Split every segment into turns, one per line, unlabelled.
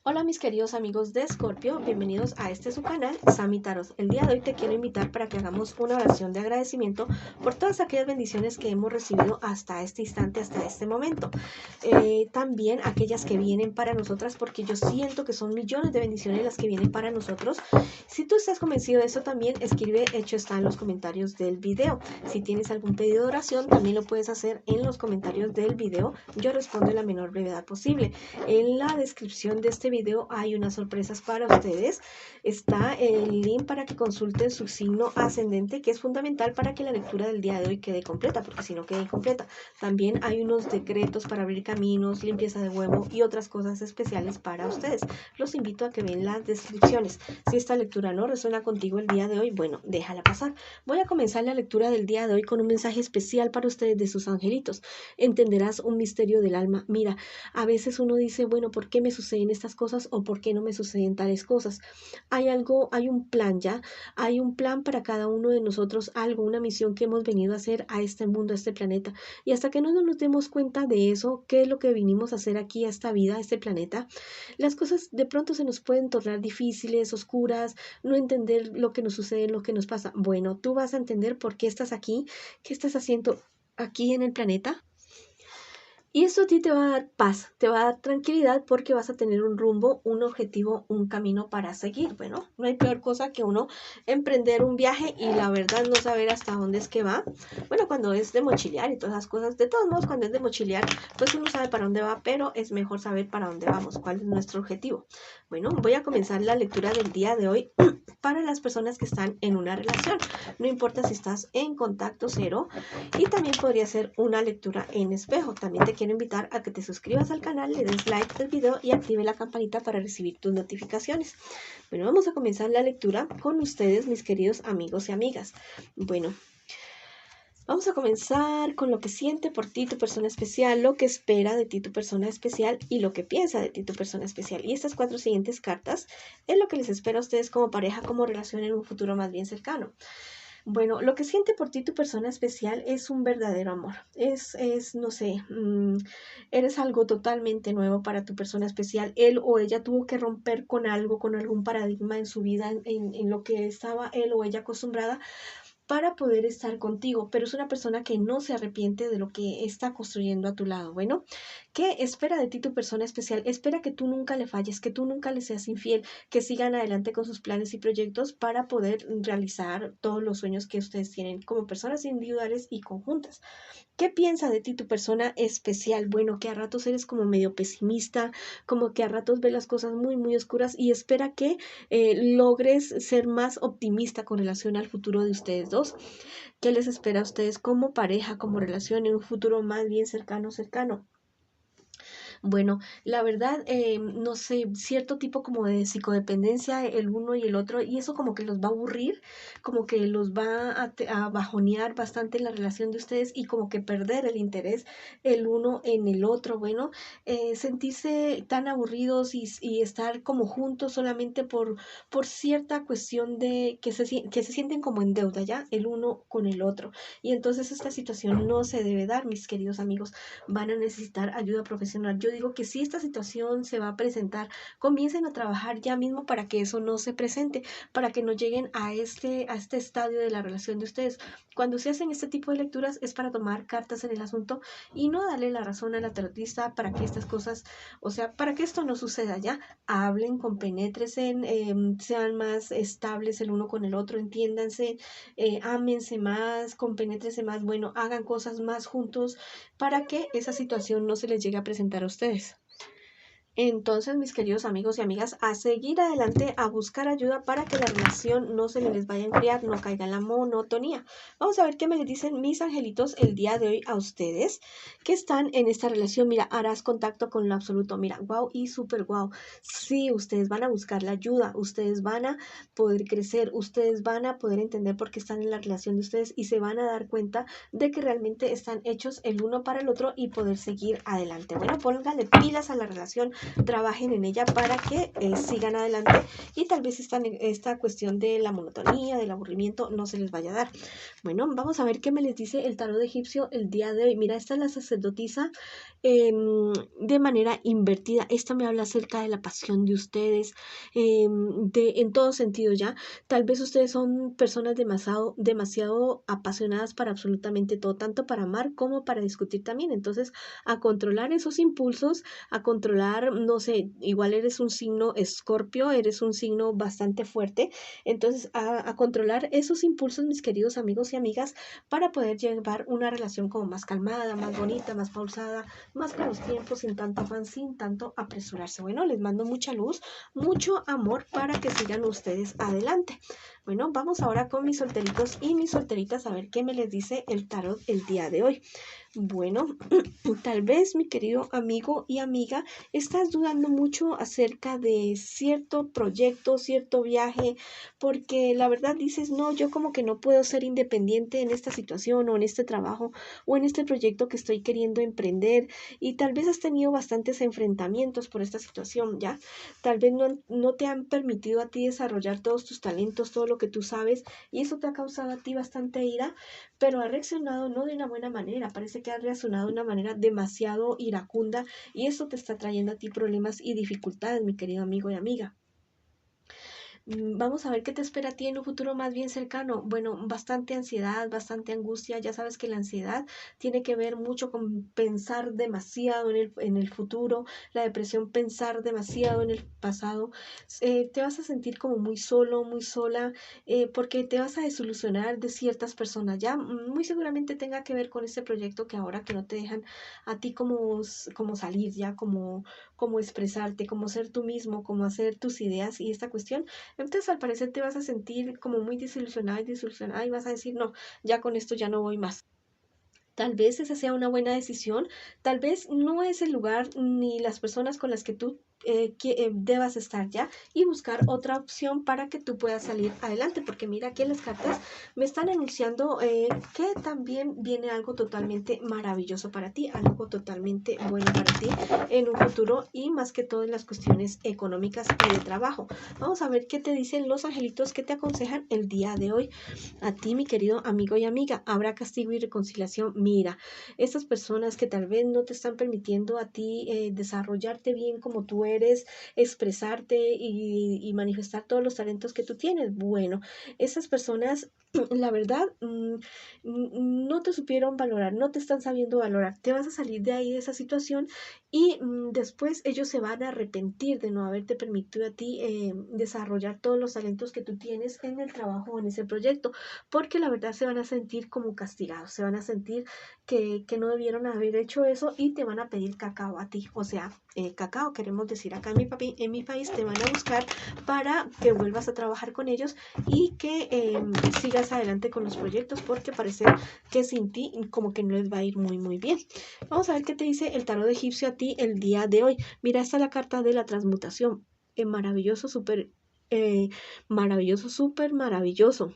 Hola mis queridos amigos de Escorpio, bienvenidos a este su canal, Sami Tarot. El día de hoy te quiero invitar para que hagamos una oración de agradecimiento por todas aquellas bendiciones que hemos recibido hasta este instante, hasta este momento. También aquellas que vienen para nosotras, porque yo siento que son millones de bendiciones las que vienen para nosotros. Si tú estás convencido de eso también, escribe hecho está en los comentarios del video. Si tienes algún pedido de oración, también lo puedes hacer en los comentarios del video. Yo respondo en la menor brevedad posible. En la descripción de este video hay unas sorpresas para ustedes. Está el link para que consulten su signo ascendente, que es fundamental para que la lectura del día de hoy quede completa, porque si no queda incompleta. También hay unos decretos para abrir caminos, limpieza de huevo y otras cosas especiales para ustedes. Los invito a que vean las descripciones. Si esta lectura no resuena contigo el día de hoy, bueno, déjala pasar. Voy a comenzar la lectura del día de hoy con un mensaje especial para ustedes de sus angelitos. Entenderás un misterio del alma. Mira, a veces uno dice, bueno, ¿por qué me suceden estas cosas o por qué no me suceden tales cosas? Hay un plan ya, hay un plan para cada uno de nosotros, algo, una misión que hemos venido a hacer a este mundo, a este planeta. Y hasta que no nos demos cuenta de eso, qué es lo que vinimos a hacer aquí, a esta vida, a este planeta, las cosas de pronto se nos pueden tornar difíciles, oscuras, no entender lo que nos sucede, lo que nos pasa. Bueno, tú vas a entender por qué estás aquí, qué estás haciendo aquí en el planeta. Y esto a ti te va a dar paz, te va a dar tranquilidad porque vas a tener un rumbo, un objetivo, un camino para seguir. Bueno, no hay peor cosa que uno emprender un viaje y la verdad no saber hasta dónde es que va. Bueno, cuando es de mochilear y todas esas cosas, de todos modos cuando es de mochilear, pues uno sabe para dónde va, pero es mejor saber para dónde vamos, cuál es nuestro objetivo. Bueno, voy a comenzar la lectura del día de hoy para las personas que están en una relación. No importa si estás en contacto cero, y también podría ser una lectura en espejo. También te quiero invitar a que te suscribas al canal, le des like al video y active la campanita para recibir tus notificaciones. Bueno, vamos a comenzar la lectura con ustedes, mis queridos amigos y amigas. Bueno, vamos a comenzar con lo que siente por ti tu persona especial, lo que espera de ti tu persona especial y lo que piensa de ti tu persona especial. Y estas 4 siguientes cartas es lo que les espera a ustedes como pareja, como relación en un futuro más bien cercano. Bueno, lo que siente por ti tu persona especial es un verdadero amor. No sé, eres algo totalmente nuevo para tu persona especial. Él o ella tuvo que romper con algo, con algún paradigma en su vida, en lo que estaba él o ella acostumbrada para poder estar contigo, pero es una persona que no se arrepiente de lo que está construyendo a tu lado. Bueno, ¿qué espera de ti tu persona especial? Espera que tú nunca le falles, que tú nunca le seas infiel, que sigan adelante con sus planes y proyectos para poder realizar todos los sueños que ustedes tienen como personas individuales y conjuntas. ¿Qué piensa de ti tu persona especial? Bueno, que a ratos eres como medio pesimista, como que a ratos ves las cosas muy, muy oscuras y espera que logres ser más optimista con relación al futuro de ustedes dos. ¿Qué les espera a ustedes como pareja, como relación en un futuro más bien cercano? Bueno, la verdad, no sé, cierto tipo como de psicodependencia el uno y el otro, y eso como que los va a aburrir, como que los va a bajonear bastante la relación de ustedes y como que perder el interés el uno en el otro. Bueno, sentirse tan aburridos y estar como juntos solamente por cierta cuestión de que se sienten como en deuda ya, el uno con el otro. Y entonces esta situación no se debe dar, mis queridos amigos, van a necesitar ayuda profesional. Yo digo que si esta situación se va a presentar, comiencen a trabajar ya mismo para que eso no se presente, para que no lleguen a este estadio de la relación de ustedes. Cuando se hacen este tipo de lecturas es para tomar cartas en el asunto y no darle la razón a la tarotista para que estas cosas, o sea, para que esto no suceda ya. Hablen, compenétrense, sean más estables el uno con el otro, entiéndanse, ámense más, compenétrense más, bueno, hagan cosas más juntos para que esa situación no se les llegue a presentar a ustedes. Entonces, mis queridos amigos y amigas, a seguir adelante, a buscar ayuda para que la relación no se les vaya a enfriar, no caiga en la monotonía. Vamos a ver qué me dicen mis angelitos el día de hoy a ustedes que están en esta relación. Mira, harás contacto con lo absoluto. Mira, wow y súper wow. Sí, ustedes van a buscar la ayuda, ustedes van a poder crecer, ustedes van a poder entender por qué están en la relación de ustedes y se van a dar cuenta de que realmente están hechos el uno para el otro y poder seguir adelante. Bueno, pónganle pilas a la relación, trabajen en ella para que sigan adelante y tal vez esta cuestión de la monotonía, del aburrimiento no se les vaya a dar. Bueno, vamos a ver qué me les dice el tarot egipcio el día de hoy. Mira, esta es la sacerdotisa de manera invertida. Esta me habla acerca de la pasión de ustedes, en todo sentido, ¿ya? Tal vez ustedes son personas demasiado apasionadas para absolutamente todo, tanto para amar como para discutir también. Entonces, a controlar esos impulsos, a controlar, no sé, igual eres un signo Escorpio, eres un signo bastante fuerte. Entonces, a controlar esos impulsos, mis queridos amigos y amigas, para poder llevar una relación como más calmada, más bonita, más pausada, más con los tiempos, sin tanto afán, sin tanto apresurarse. Bueno, les mando mucha luz, mucho amor para que sigan ustedes adelante. Bueno, vamos ahora con mis solteritos y mis solteritas a ver qué me les dice el tarot el día de hoy. Bueno, tal vez, mi querido amigo y amiga, estás dudando mucho acerca de cierto proyecto, cierto viaje, porque la verdad dices, no, yo como que no puedo ser independiente en esta situación o en este trabajo o en este proyecto que estoy queriendo emprender, y tal vez has tenido bastantes enfrentamientos por esta situación, ¿ya? Tal vez no te han permitido a ti desarrollar todos tus talentos, todo lo que tú sabes, y eso te ha causado a ti bastante ira, pero ha reaccionado no de una buena manera, parece que ha reaccionado de una manera demasiado iracunda y eso te está trayendo a ti problemas y dificultades, mi querido amigo y amiga. Vamos a ver qué te espera a ti en un futuro más bien cercano. Bueno, bastante ansiedad, bastante angustia. Ya sabes que la ansiedad tiene que ver mucho con pensar demasiado en el futuro, la depresión, pensar demasiado en el pasado. Te vas a sentir como muy solo, muy sola, porque te vas a desilusionar de ciertas personas. Ya muy seguramente tenga que ver con este proyecto que ahora que no te dejan a ti como salir, ya como expresarte, como ser tú mismo, como hacer tus ideas y esta cuestión. Entonces, al parecer te vas a sentir como muy desilusionada y vas a decir, no, ya con esto ya no voy más. Tal vez esa sea una buena decisión, tal vez no es el lugar ni las personas con las que tú debas estar ya, y buscar otra opción para que tú puedas salir adelante, porque mira que las cartas me están anunciando que también viene algo totalmente maravilloso para ti, algo totalmente bueno para ti en un futuro y más que todo en las cuestiones económicas y de trabajo. Vamos a ver qué te dicen los angelitos que te aconsejan el día de hoy. A ti, mi querido amigo y amiga, habrá castigo y reconciliación. Mira, estas personas que tal vez no te están permitiendo a ti desarrollarte bien como tú eres, expresarte y manifestar todos los talentos que tú tienes. Bueno, esas personas, la verdad, no te supieron valorar, no te están sabiendo valorar. Te vas a salir de ahí, de esa situación, y después ellos se van a arrepentir de no haberte permitido a ti desarrollar todos los talentos que tú tienes en el trabajo o en ese proyecto, porque la verdad se van a sentir como castigados, se van a sentir que no debieron haber hecho eso y te van a pedir cacao a ti. O sea, cacao, queremos decir acá en mi país, te van a buscar para que vuelvas a trabajar con ellos y que sigas adelante con los proyectos, porque parece que sin ti como que no les va a ir muy muy bien. Vamos a ver qué te dice el tarot egipcio a ti el día de hoy. Mira, esta es la carta de la transmutación. Maravilloso, súper maravilloso, súper maravilloso.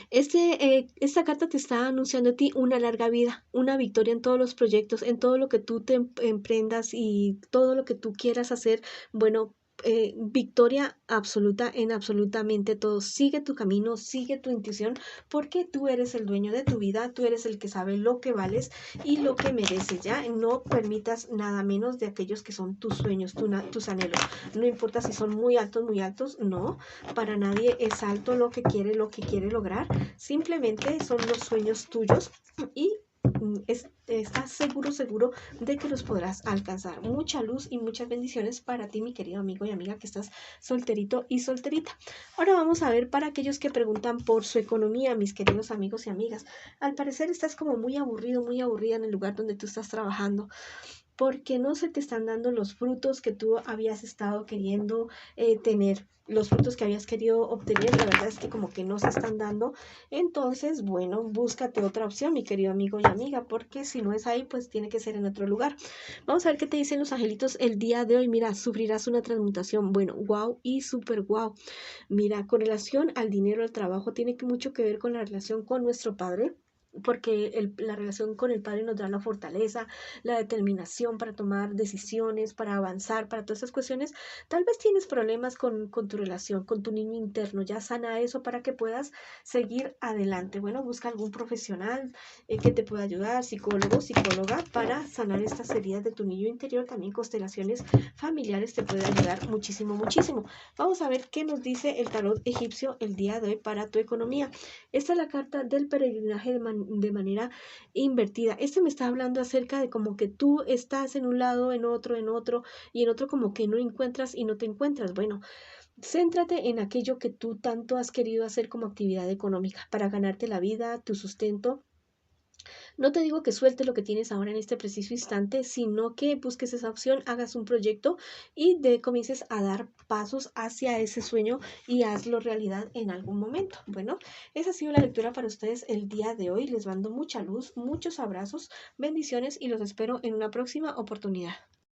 Esta carta te está anunciando a ti una larga vida, una victoria en todos los proyectos, en todo lo que tú te emprendas y todo lo que tú quieras hacer. Bueno, victoria absoluta en absolutamente todo. Sigue tu camino, sigue tu intuición, porque tú eres el dueño de tu vida, tú eres el que sabe lo que vales y lo que mereces, ¿ya? No permitas nada menos de aquellos que son tus sueños, tus anhelos. No importa si son muy altos, no. Para nadie es alto lo que quiere lograr. Simplemente son los sueños tuyos y estás seguro de que los podrás alcanzar. Mucha luz y muchas bendiciones para ti, mi querido amigo y amiga, que estás solterito y solterita. Ahora vamos a ver para aquellos que preguntan por su economía, mis queridos amigos y amigas. Al parecer estás como muy aburrido, muy aburrida en el lugar donde tú estás trabajando, porque no se te están dando los frutos que tú habías estado queriendo tener, los frutos que habías querido obtener. La verdad es que como que no se están dando. Entonces, bueno, búscate otra opción, mi querido amigo y amiga, porque si no es ahí, pues tiene que ser en otro lugar. Vamos a ver qué te dicen los angelitos el día de hoy. Mira, sufrirás una transmutación. Bueno, wow y súper wow. Mira, con relación al dinero, al trabajo, tiene mucho que ver con la relación con nuestro padre. porque la relación con el Padre nos da la fortaleza, la determinación para tomar decisiones, para avanzar, para todas esas cuestiones. Tal vez tienes problemas con tu relación, con tu niño interno, ya sana eso para que puedas seguir adelante. Bueno, busca algún profesional que te pueda ayudar, psicólogo, psicóloga, para sanar estas heridas de tu niño interior. También constelaciones familiares te puede ayudar muchísimo, muchísimo. Vamos a ver qué nos dice el tarot egipcio el día de hoy para tu economía. Esta es la carta del peregrinaje de manera invertida. Este me está hablando acerca de como que tú estás en un lado, en otro, y en otro como que no encuentras y no te encuentras. Bueno, céntrate en aquello que tú tanto has querido hacer como actividad económica para ganarte la vida, tu sustento. No te digo que sueltes lo que tienes ahora en este preciso instante, sino que busques esa opción, hagas un proyecto y comiences a dar pasos hacia ese sueño y hazlo realidad en algún momento. Bueno, esa ha sido la lectura para ustedes el día de hoy. Les mando mucha luz, muchos abrazos, bendiciones y los espero en una próxima oportunidad.